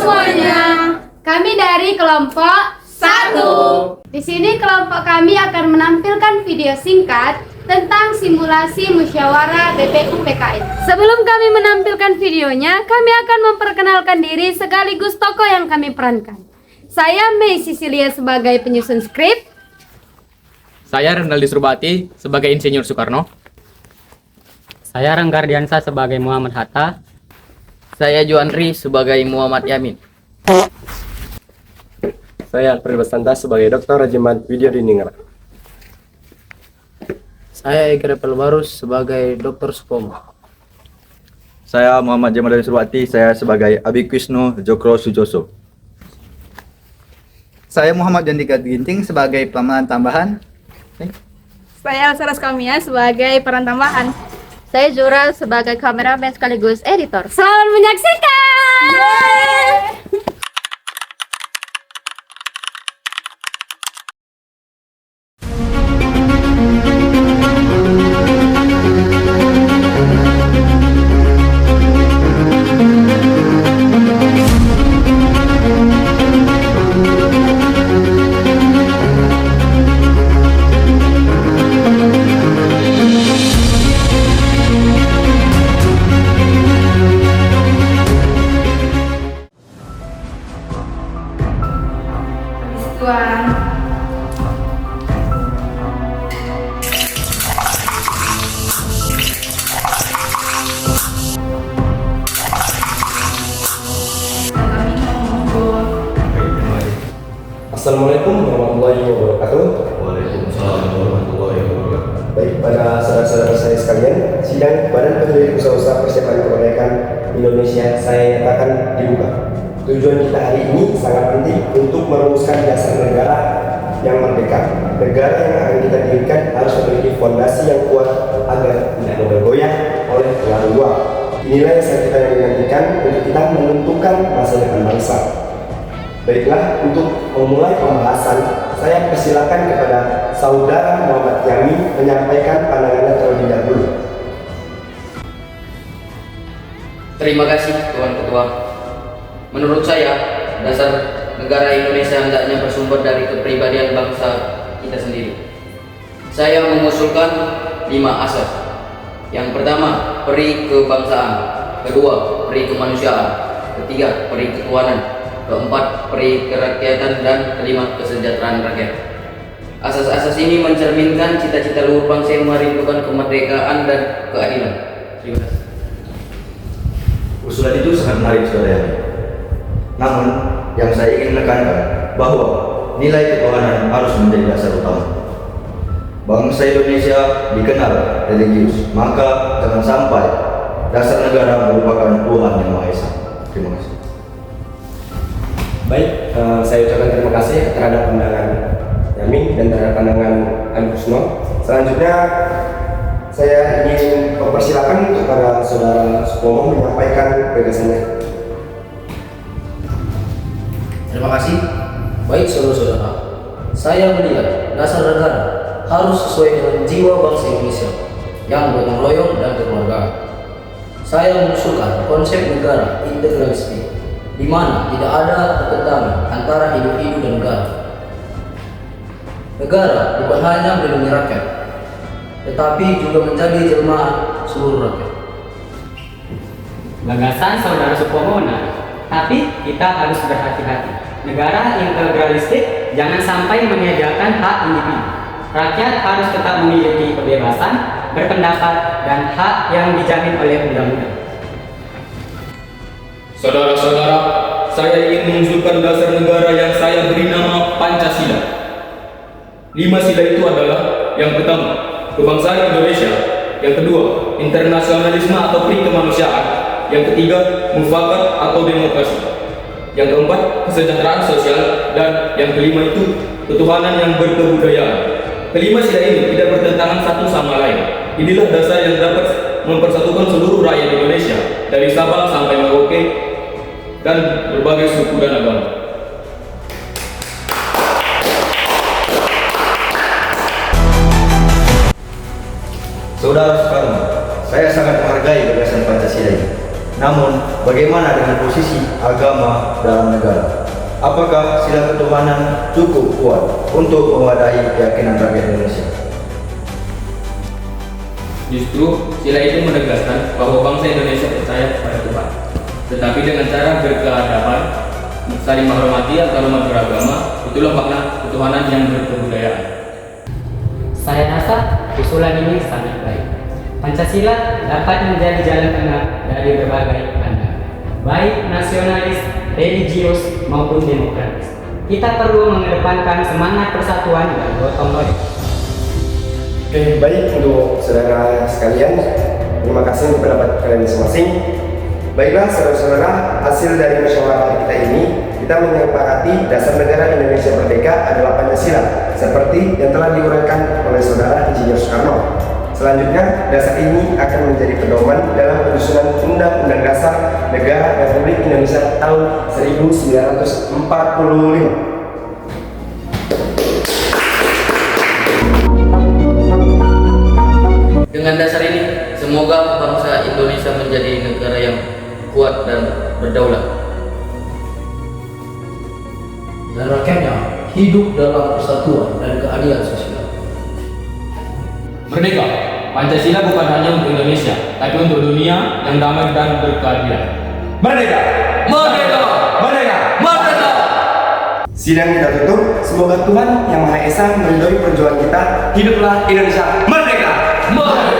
semuanya. Kami dari kelompok 1. Di sini kelompok kami akan menampilkan video singkat tentang simulasi musyawarah BPU PKN. Sebelum kami menampilkan videonya, kami akan memperkenalkan diri sekaligus tokoh yang kami perankan. Saya Mei Sisilia sebagai penyusun skrip. Saya Renaldi Surbati sebagai Insinyur Soekarno. Saya Rangga Ardiansa sebagai Muhammad Hatta. Saya Juandri sebagai Muhammad Yamin. Saya Alfred Basanta sebagai Dr. Rajiman Widya Diningrat. Saya Eka Pelbarus sebagai Dr. Supomo. Saya Muhammad Jamal Surbati, saya sebagai Abi Krisno Jokro Sujoso. Saya Muhammad Jandika Ginting sebagai pemeran tambahan. Saya Saras Kamia sebagai peran tambahan. Saya Zura sebagai kameramen sekaligus editor. Selamat menyaksikan! Tuan. Assalamualaikum warahmatullahi wabarakatuh. Waalaikumsalam warahmatullahi wabarakatuh. Baik, pada saudara-saudara saya sekalian, sidang Badan Penyelidik Usaha-Usaha Persiapan Kemerdekaan Indonesia saya nyatakan dibuka. Tujuan kita hari ini sangat penting untuk merumuskan dasar negara yang merdeka. Negara yang akan kita dirikan harus memiliki fondasi yang kuat agar tidak mudah goyah oleh pengaruh luar. Inilah yang kita nantikan untuk kita menentukan masa depan bangsa. Baiklah, untuk memulai pembahasan, saya persilakan kepada Saudara Muhammad Yamin menyampaikan pandangannya terlebih dahulu. Terima kasih Tuan Ketua. Menurut saya, dasar negara Indonesia hendaknya bersumber dari kepribadian bangsa kita sendiri. Saya mengusulkan 5 asas. Yang pertama, peri kebangsaan. Kedua, peri kemanusiaan. Ketiga, peri ketuhanan. Keempat, peri kerakyatan. Dan kelima, kesejahteraan rakyat. Asas-asas ini mencerminkan cita-cita luhur bangsa yang merindukan kemerdekaan dan keadilan. Terima kasih. Usulan itu sangat menarik, saudara Yamin. Namun, yang saya ingin menekankan bahwa nilai ketuhanan harus menjadi dasar utama. Bangsa Indonesia dikenal religius, maka jangan sampai dasar negara merupakan Tuhan yang Maha Esa. Terima kasih. Baik, saya ucapkan terima kasih terhadap pandangan Yamin dan terhadap pandangan Abi Kusno. Selanjutnya, saya ingin mempersilakan kepada Saudara Supomo menyampaikan gagasannya. Terima kasih. Baik saudara-saudara, saya melihat dasar negara harus sesuai dengan jiwa bangsa Indonesia yang gotong royong dan kekeluargaan. Saya mengusulkan konsep negara integralistik, di mana tidak ada pertentangan antara individu dan negara. Negara bukan hanya melindungi rakyat, tetapi juga menjadi jelmaan seluruh rakyat. Gagasan Saudara Supomo menarik, tapi kita harus berhati-hati. Negara integralistik jangan sampai menyediakan hak individu. Rakyat harus tetap memiliki kebebasan berpendapat dan hak yang dijamin oleh undang-undang. Saudara-saudara, saya ingin mengusulkan dasar negara yang saya beri nama Pancasila. 5 sila itu adalah: yang pertama, kebangsaan Indonesia; yang kedua, internasionalisme atau peri kemanusiaan; yang ketiga, mufakat atau demokrasi; yang keempat, kesejahteraan sosial; dan yang kelima itu ketuhanan yang berkebudayaan. Kelima sila ini tidak bertentangan satu sama lain. Inilah dasar yang dapat mempersatukan seluruh rakyat Indonesia dari Sabang sampai Merauke dan berbagai suku dan agama. Saudara Soekarno, saya sangat menghargai gagasan Pancasila ini. Namun, bagaimana dengan posisi agama dalam negara? Apakah sila ketuhanan cukup kuat untuk mewadahi keyakinan rakyat Indonesia? Justru sila itu menegaskan bahwa bangsa Indonesia percaya kepada Tuhan, tetapi dengan cara berkeadaban, saling menghormati antar umat beragama. Itulah makna ketuhanan yang berkebudayaan. Saya rasa usulan ini sangat baik. Pancasila dapat menjadi jalan tengah dari berbagai pandangan, baik nasionalis, religius maupun demokratis. Kita perlu mengedepankan semangat persatuan dan gotong royong. Oke, baik untuk saudara sekalian. Terima kasih untuk pendapat kalian masing-masing. Baiklah saudara-saudara, hasil dari musyawarah kita ini, kita menyepakati dasar negara Indonesia Merdeka adalah Pancasila, seperti yang telah diuraikan oleh saudara Insinyur Soekarno. Selanjutnya, dasar ini akan menjadi pedoman dalam penyusunan Undang-Undang Dasar Negara Republik Indonesia tahun 1945. Dengan dasar ini, semoga bangsa Indonesia menjadi negara yang kuat dan berdaulat. Dan rakyatnya hidup dalam persatuan dan keadilan sosial. Merdeka! Pancasila bukan hanya untuk Indonesia, tapi untuk dunia yang damai dan berkeadilan. Merdeka! Merdeka! Merdeka! Merdeka! Sidang kita tutup. Semoga Tuhan Yang Maha Esa meridhoi perjuangan kita. Hiduplah Indonesia Merdeka! Merdeka!